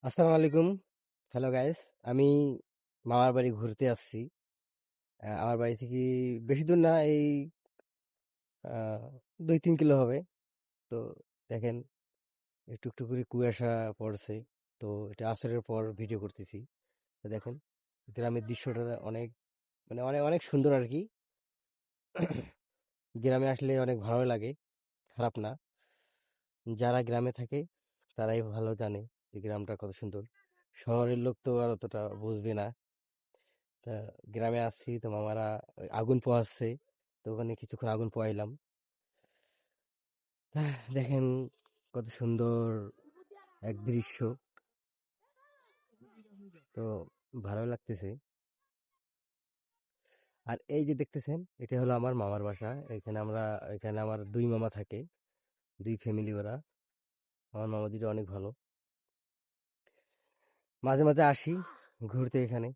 আসসালামু আলাইকুম। Hello guys. আমি মামার বাড়ি ঘুরতে আসছি। আমার বাড়ি থেকে বেশি দূর না, এই 2-3 কিলো হবে। তো দেখেন, একটু একটু করে কুয়াশা পড়ছে। তো এটা আসরের পর ভিডিও করতেছি। তো দেখেন, গ্রামের দৃশ্যটা অনেক, মানে অনেক অনেক সুন্দর আর কি। গ্রামে আসলে অনেক ভালো লাগে, খারাপ না। যারা গ্রামে থাকে তারাই ভালো জানে যে গ্রামটা কত সুন্দর। শহরের লোক তো আর অতটা বুঝবে না। তা গ্রামে আসছি, তো মামারা ওই আগুন পোহাচ্ছে। তো ওখানে কিছুক্ষণ আগুন পোহাইলাম। দেখেন, কত সুন্দর এক দৃশ্য। তো ভালো লাগতেছে। আর এই যে দেখতেছেন, এটা হলো আমার মামার বাসা। এখানে আমার দুই মামা থাকে, দুই ফ্যামিলি ওরা। আমার মামা দুটো অনেক ভালো। মাঝে মাঝে আসি ঘুরতে এখানে।